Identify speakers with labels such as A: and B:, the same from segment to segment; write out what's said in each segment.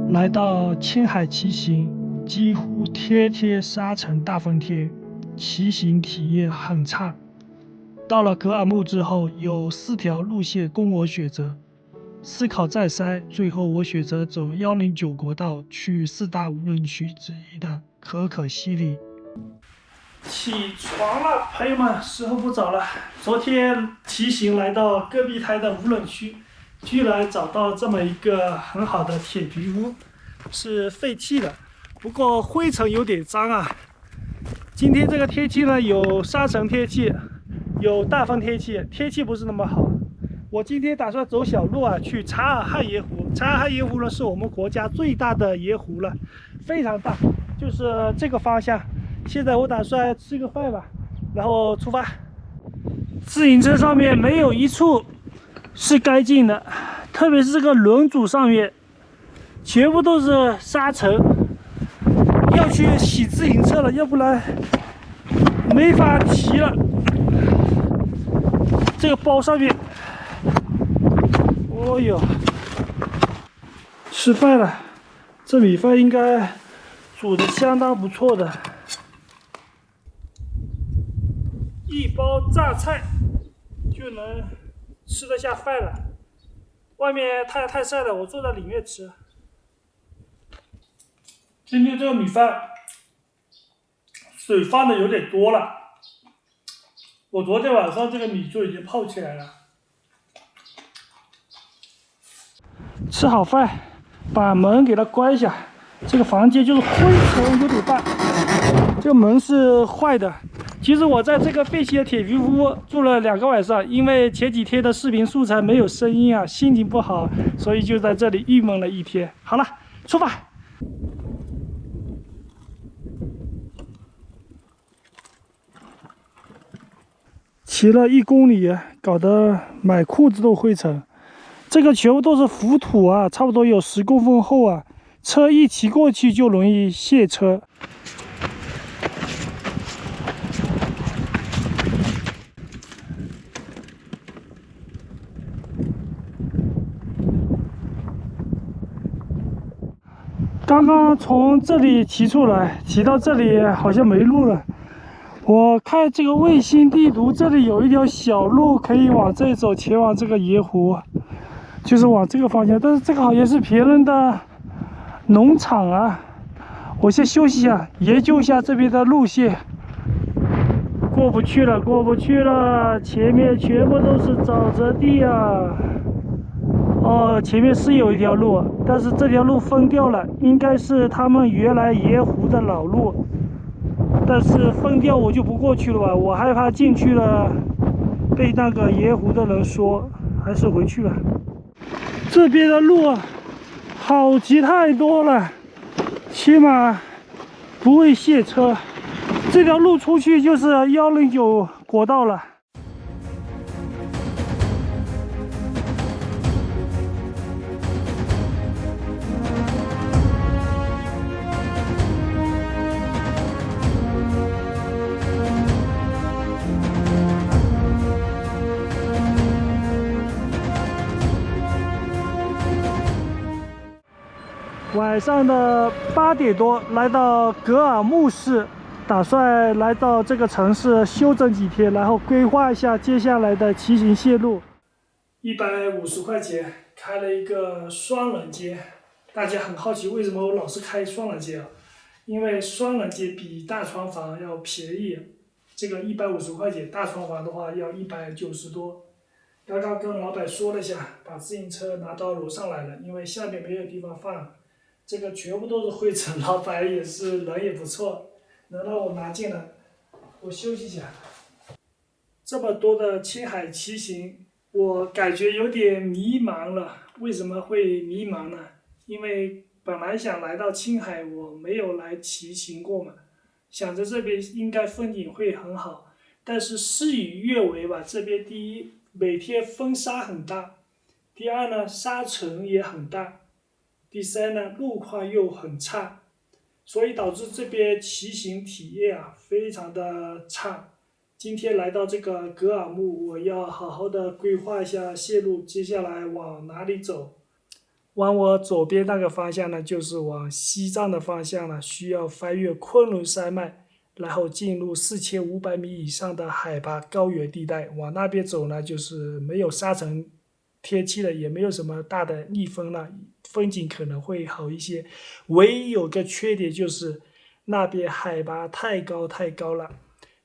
A: 来到青海骑行，几乎天天沙尘大风天，骑行体验很差。到了格尔木之后，有4条路线供我选择。思考再三，最后我选择走109国道去4大无人区之一的可可西里。起床了，朋友们，时候不早了。昨天骑行来到戈壁滩的无人区，居然找到这么一个很好的铁皮屋，是废弃的，不过灰尘有点脏啊。今天这个天气呢，有沙尘天气，有大风天气，天气不是那么好。我今天打算走小路啊，去察尔汗盐湖。察尔汗盐湖呢，是我们国家最大的盐湖了，非常大，就是这个方向。现在我打算吃个饭吧，然后出发。自行车上面没有一处是干净的，特别是这个轮组上面，全部都是沙尘。要去洗自行车了，要不然没法骑了。这个包上面，哦哟，吃饭了，这米饭应该煮的相当不错的。一包榨菜就能吃得下饭了。外面太阳太晒了，我坐在里面吃。今天这个米饭水放的有点多了，我昨天晚上这个米就已经泡起来了。吃好饭，把门给它关一下。这个房间就是灰尘有点大，这个门是坏的。其实我在这个废弃的铁皮屋住了2个晚上，因为前几天的视频素材没有声音啊，心情不好，所以就在这里郁闷了一天。好了，出发。骑了1公里，搞得满裤子都灰尘。这个全部都是浮土啊，差不多有10公分厚啊，车一骑过去就容易陷车。刚刚从这里骑出来，骑到这里好像没路了。我看这个卫星地图，这里有一条小路可以往这走，前往这个盐湖，就是往这个方向。但是这个好像是别人的农场啊。我先休息一下，研究一下这边的路线。过不去了，过不去了，前面全部都是沼泽地啊。哦，前面是有一条路，但是这条路封掉了，应该是他们原来盐湖的老路，但是封掉我就不过去了吧，我害怕进去了被那个盐湖的人说，还是回去了。这边的路好骑太多了，起码不会陷车。这条路出去就是109国道了。晚上的8点多来到格尔木市，打算来到这个城市休整几天，然后规划一下接下来的骑行线路。150块钱开了一个双人街，大家很好奇为什么我老是开双人街啊？因为双人街比大床房要便宜，这个150块钱，大床房的话要190多。刚刚跟老板说了一下，把自行车拿到楼上来了，因为下面没有地方放。这个全部都是灰尘，老板也是人也不错，能让我拿进来。我休息一下。这么多的青海骑行，我感觉有点迷茫了。为什么会迷茫呢？因为本来想来到青海，我没有来骑行过嘛，想着这边应该风景会很好，但是事与愿违吧。这边第一，每天风沙很大；第二呢，沙尘也很大。第三呢，路况又很差，所以导致这边骑行体验非常的差。今天来到这个格尔木，我要好好的规划一下线路，接下来往哪里走。往我左边那个方向呢，就是往西藏的方向了，需要翻越昆仑山脉，然后进入4500米以上的海拔高原地带。往那边走呢，就是没有沙尘天气了，也没有什么大的逆风了，风景可能会好一些。唯一有个缺点就是那边海拔太高了。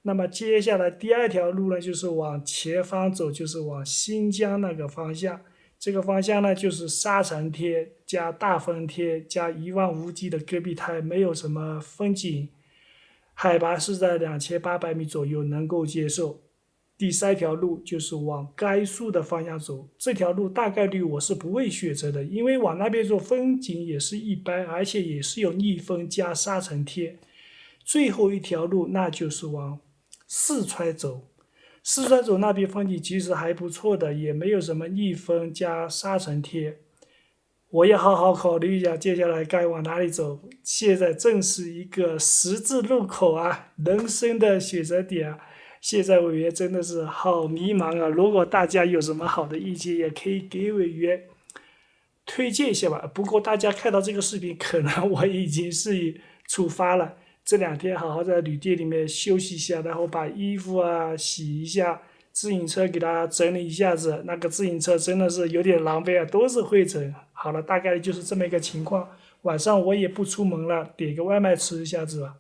A: 那么接下来第二条路呢，就是往前方走，就是往新疆那个方向。这个方向呢，就是沙尘天加大风天加一望无际的戈壁滩，没有什么风景，海拔是在2800米左右，能够接受。第三条路就是往甘肃的方向走，这条路大概率我是不会选择的，因为往那边走风景也是一般，而且也是有逆风加沙尘天。最后一条路那就是往四川走。四川走那边风景其实还不错的，也没有什么逆风加沙尘天。我也好好考虑一下接下来该往哪里走。现在正是一个十字路口啊，人生的选择点啊。现在委员真的是好迷茫啊！如果大家有什么好的意见，也可以给委员推荐一下吧。不过大家看到这个视频，可能我已经是出发了。这2天好好在旅店里面休息一下，然后把衣服啊洗一下，自行车给它整理一下子。那个自行车真的是有点狼狈啊，都是灰尘。好了，大概就是这么一个情况。晚上我也不出门了，点个外卖吃一下子吧。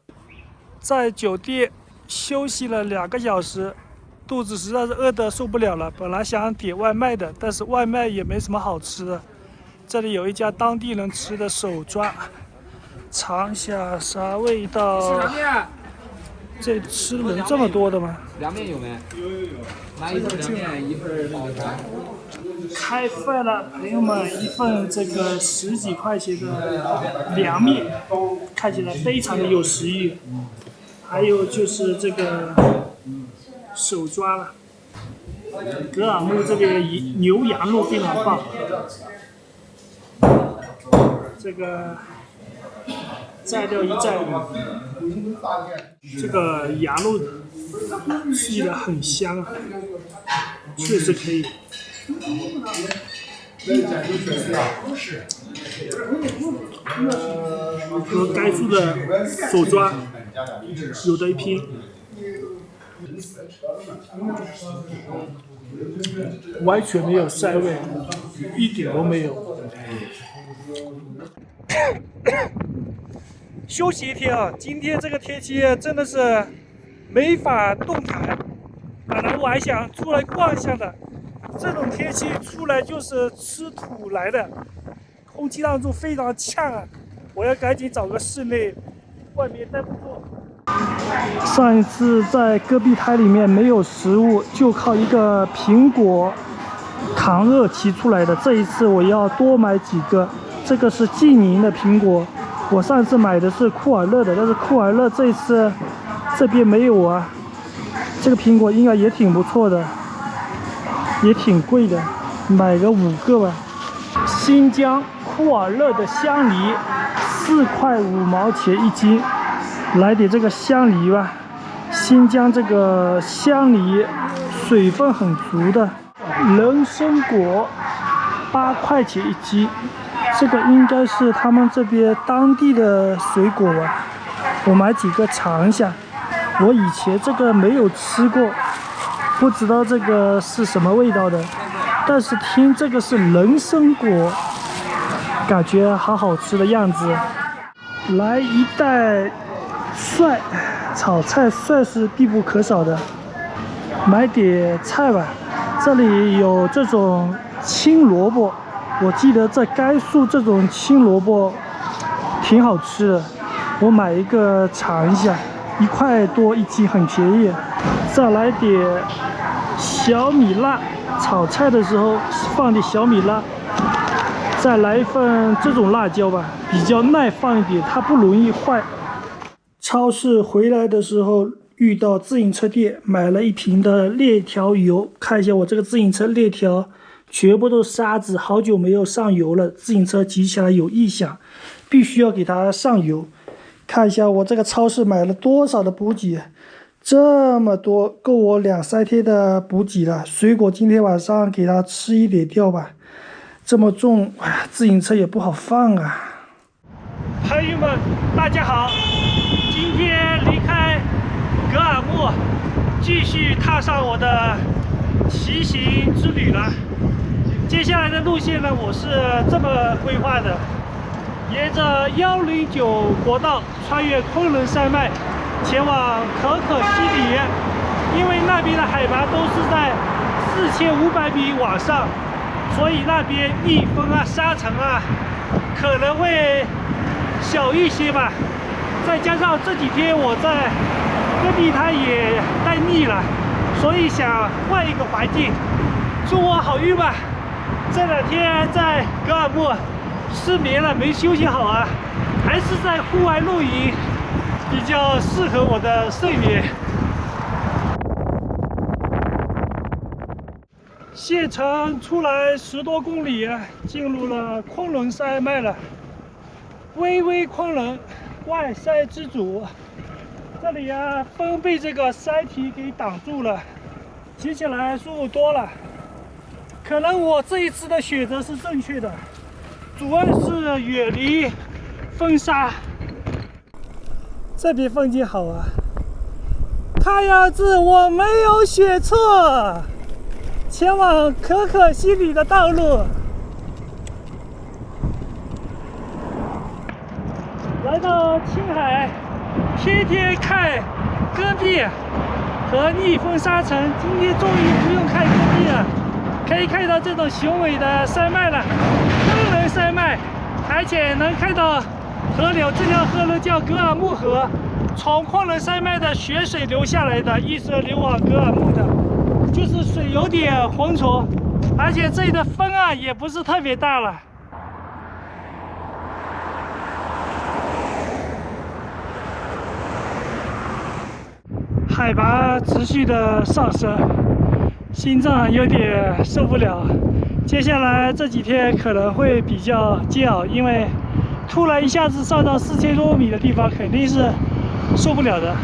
A: 在酒店休息了2个小时，肚子实在是饿得受不了了。本来想点外卖的，但是外卖也没什么好吃的。这里有一家当地人吃的手抓。尝一下啥味道？
B: 吃啥面？
A: 这吃人这么多的吗？
B: 凉面有没？有。拿一份凉面，一份那个啥。
A: 开饭了，朋友们，一份这个10几块钱的凉面，看起来非常的有食欲。还有就是这个手抓了，格尔木这边牛羊肉非常棒。这个。蘸料一蘸，这个羊肉吃的很香啊，确实可以。和甘肃的手抓有的一拼，完全没有膻味，一点都没有。休息一天啊！今天这个天气真的是没法动弹。本来我还想出来逛一下的，这种天气出来就是吃土来的，空气当中非常呛啊！我要赶紧找个室内，外面待不住。上一次在戈壁滩里面没有食物，就靠一个苹果抗饿提出来的。这一次我要多买几个，这个是晋宁的苹果。我上次买的是库尔勒的，但是库尔勒这一次这边没有啊。这个苹果应该也挺不错的，也挺贵的，买个5个吧。新疆库尔勒的香梨4块5毛钱1斤，来点这个香梨吧。新疆这个香梨水分很足的，人参果8块钱1斤。这个应该是他们这边当地的水果吧，我买几个尝一下。我以前这个没有吃过，不知道这个是什么味道的，但是听这个是人参果，感觉好好吃的样子。来一袋蒜，炒菜蒜是必不可少的，买点菜吧。这里有这种青萝卜。我记得在甘肃这种青萝卜挺好吃的，我买一个尝一下，1块多1斤，很便宜。再来点小米辣，炒菜的时候放点小米辣。再来一份这种辣椒吧，比较耐放一点，它不容易坏。超市回来的时候遇到自行车店，买了1瓶的链条油，看一下我这个自行车链条。全部都是沙子，好久没有上油了，自行车骑起来有异响，必须要给它上油。看一下我这个超市买了多少的补给，这么多，够我2、3天的补给了。水果今天晚上给它吃一点掉吧。这么重，哎呀，自行车也不好放啊。朋友们，大家好，今天离开格尔木，继续踏上我的骑行之旅了。接下来的路线呢，我是这么规划的：沿着109国道穿越昆仑山脉，前往可可西里，因为那边的海拔都是在4500米往上，所以那边逆风啊、沙尘啊可能会小一些吧。再加上这几天我在戈壁滩也待腻了，所以想换一个环境。祝我好运吧！这2天在格尔木失眠了，没休息好啊，还是在户外露营比较适合我的睡眠。县城出来10多公里，进入了昆仑山脉了。巍巍昆仑，万山之祖。这里啊，风被这个山体给挡住了，骑起来舒服多了。可能我这一次的选择是正确的，主要是远离风沙。这边风景好啊，看样子我没有选错，前往可可西里的道路。来到青海，天天看戈壁和逆风沙尘，今天终于不用看戈壁了。可以看到这种雄伟的山脉了，昆仑山脉，而且能看到河流，这条河流叫格尔木河，从昆仑山脉的雪水流下来的，一直流往格尔木的，就是水有点浑浊，而且这里的风啊也不是特别大了。海拔持续的上升，心脏有点受不了。接下来这几天可能会比较煎熬，因为突然一下子上到4000多米的地方，肯定是受不了的。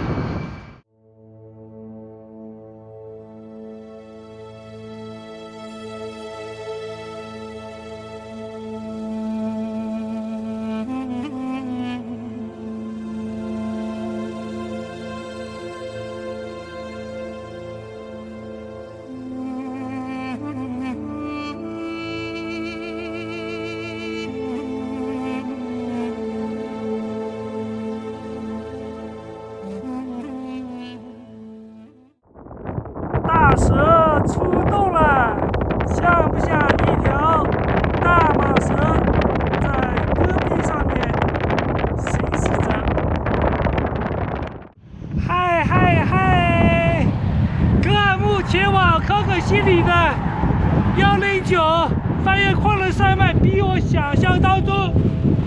A: 蛇出动了，像不像一条大蟒蛇在戈壁上面行驶着？嗨嗨嗨！格尔木前往可可西里的109翻越昆仑山脉，比我想象当中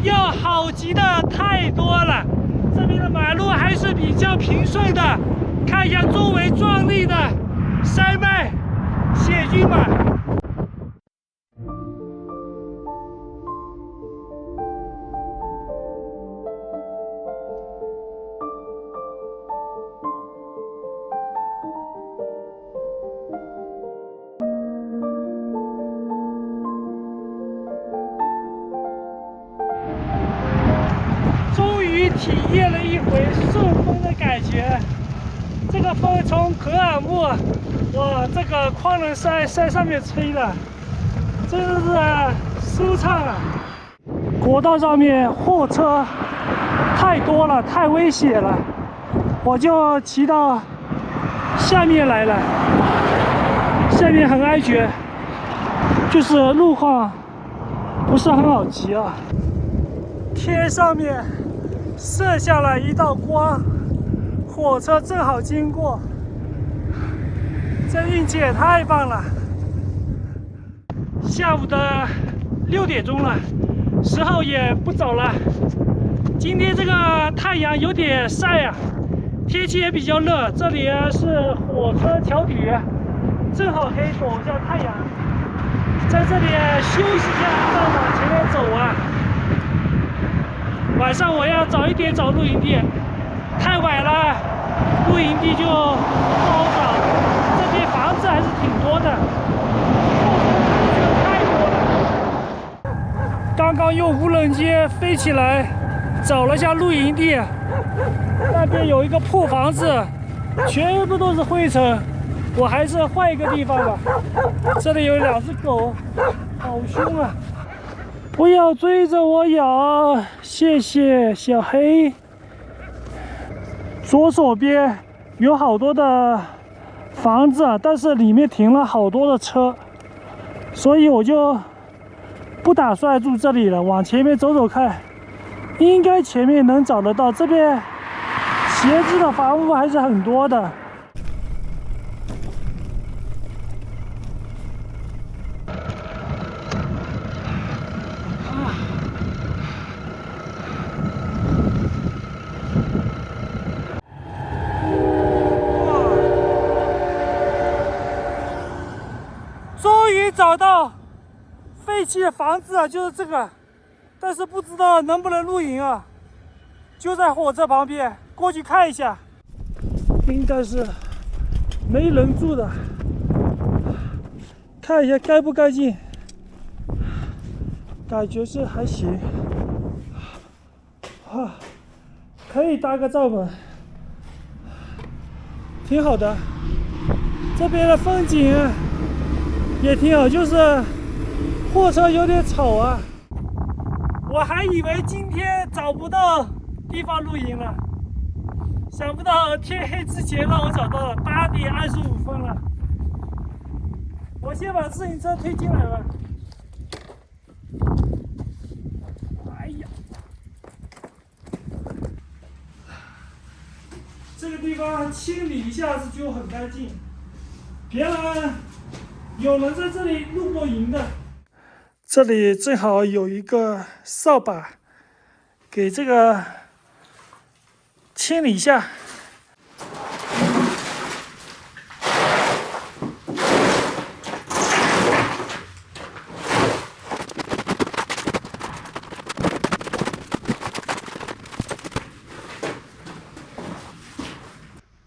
A: 要好骑的太多了。这边的马路还是比较平顺的，看一下周围壮丽的山脉，险峻嘛。终于体验了一回顺风的感觉。这个风从格尔木往这个昆仑山上面吹的，真的是舒畅啊！国道上面货车太多了，太危险了，我就骑到下面来了。下面很安全，就是路况不是很好骑啊。天上面射下了一道光。火车正好经过，这运气也太棒了！下午的6点钟了，时候也不早了。今天这个太阳有点晒啊，天气也比较热。这里是火车桥底，正好可以躲一下太阳，在这里休息一下，再往前面走啊。晚上我要早一点找露营地。太晚了，露营地就不好找。这边房子还是挺多的，太多了。刚刚用无人机飞起来找了下露营地，那边有一个破房子，全部都是灰尘。我还是换一个地方吧。这里有2只狗，好凶啊！不要追着我咬，谢谢小黑。左手边有好多的房子，但是里面停了好多的车，所以我就不打算住这里了。往前面走走看，应该前面能找得到。这边闲置的房屋还是很多的。终于找到废弃的房子啊，就是这个，但是不知道能不能露营啊。就在火车旁边，过去看一下，应该是没人住的，看一下干不干净，感觉是还行啊，可以搭个帐篷，挺好的。这边的风景也挺好，就是货车有点吵啊。我还以为今天找不到地方露营了，想不到天黑之前让我找到了，8点25分了。我先把自行车推进来吧。哎呀，这个地方清理一下子就很干净，别人有人在这里露过营的。这里正好有一个扫把，给这个清理一下。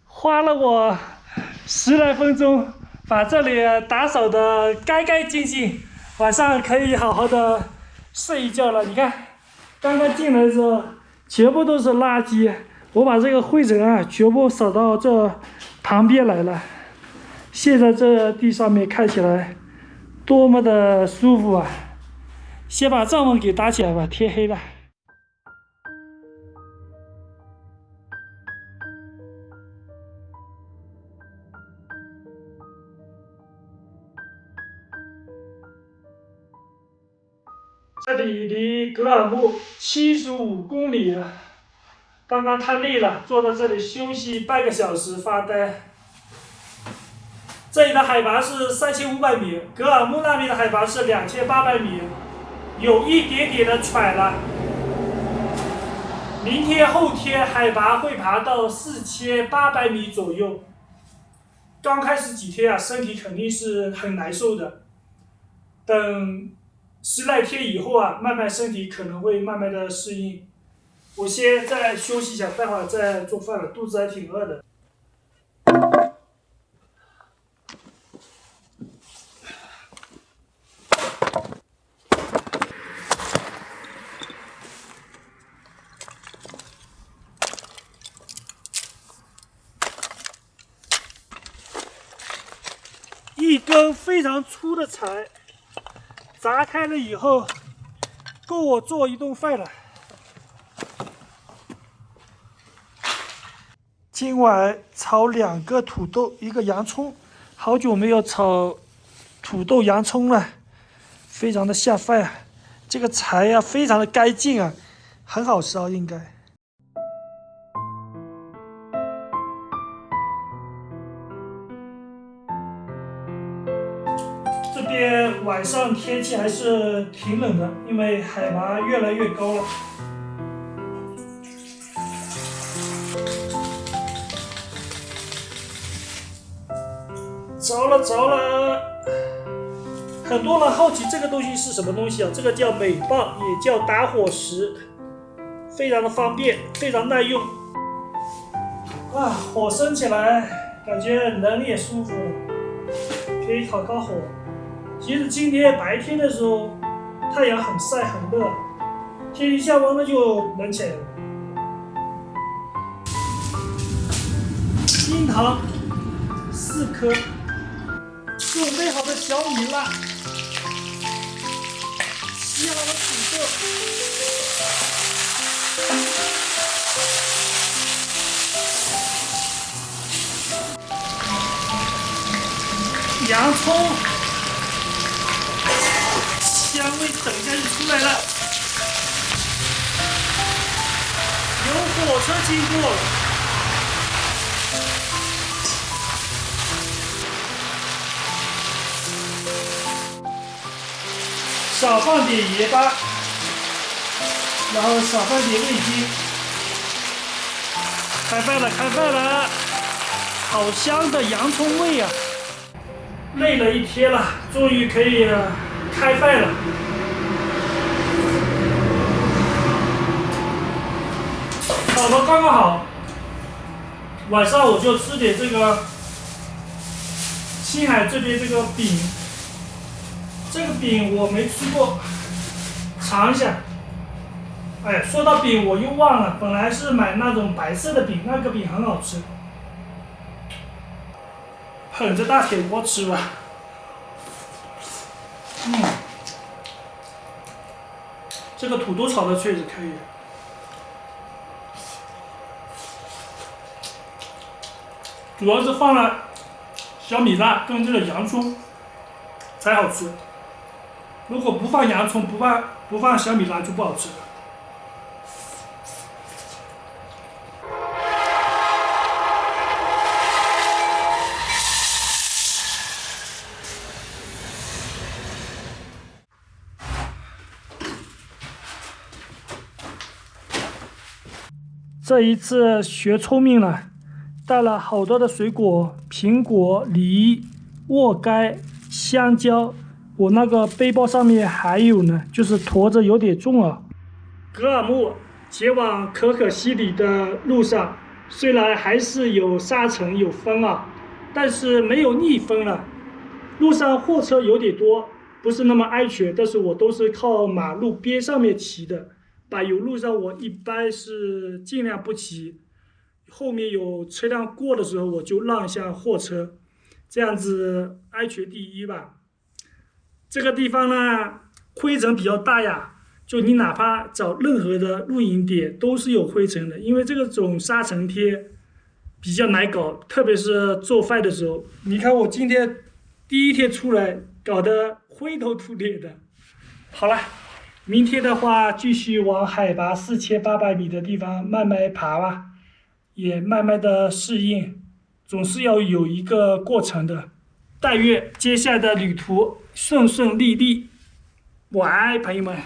A: 花了我10来分钟，把这里打扫得干干净净，晚上可以好好的睡一觉了。你看，刚刚进来的时候全部都是垃圾，我把这个灰尘啊全部扫到这旁边来了。现在这地上面看起来多么的舒服啊！先把帐篷给搭起来吧，天黑了。这里离格尔木75公里，刚刚太累了，坐在这里休息半个小时发呆。这里的海拔是3500米，格尔木那边的海拔是2800米，有一点点的喘了。明天后天海拔会爬到4800米左右。刚开始几天啊，身体肯定是很难受的，等10来天以后啊，慢慢身体可能会慢慢的适应。我先再休息一下，待会儿再做饭了，肚子还挺饿的。一根非常粗的柴，砸开了以后，够我做一顿饭了。今晚炒2个土豆，1个洋葱，好久没有炒土豆洋葱了，非常的下饭啊。这个柴啊，非常的干净啊，很好烧应该。这边晚上天气还是挺冷的，因为海拔越来越高了。着了着了！很多人好奇这个东西是什么东西啊？这个叫镁棒，也叫打火石，非常的方便，非常耐用。啊，火升起来，感觉人也舒服了，可以烤烤火。其实今天白天的时候太阳很晒很热，天一下温了就冷起来了。樱桃4颗，准备好的小米辣，切好的土豆，洋葱，香味等一下就出来了。有火车经过了，少放点盐巴，然后少放点味精。开饭了，开饭了！好香的洋葱味啊！累了一天了，终于可以开饭了。烤的刚刚好，晚上我就吃点这个青海这边这个饼。这个饼我没吃过，尝一下。哎，说到饼我又忘了，本来是买那种白色的饼，那个饼很好吃。捧着大铁锅吃吧。这个土豆炒的确实可以。主要是放了小米辣跟这个洋葱才好吃。如果不放洋葱，不放小米辣就不好吃了。这一次学聪明了，带了好多的水果，苹果、梨、沃柑、香蕉。我那个背包上面还有呢，就是驮着有点重啊。格尔木前往可可西里的路上，虽然还是有沙尘有风啊，但是没有逆风了。路上货车有点多，不是那么安全，但是我都是靠马路边上面骑的。柏油路上我一般是尽量不骑，后面有车辆过的时候我就让一下货车，这样子安全第一吧。这个地方呢，灰尘比较大呀，就你哪怕找任何的露营点都是有灰尘的，因为这种沙尘天比较难搞，特别是做饭的时候。你看我今天第一天出来，搞得灰头土脸的。好了，明天的话继续往海拔4800米的地方慢慢爬吧，也慢慢的适应，总是要有一个过程的。但愿接下来的旅途顺顺利利。晚安，朋友们。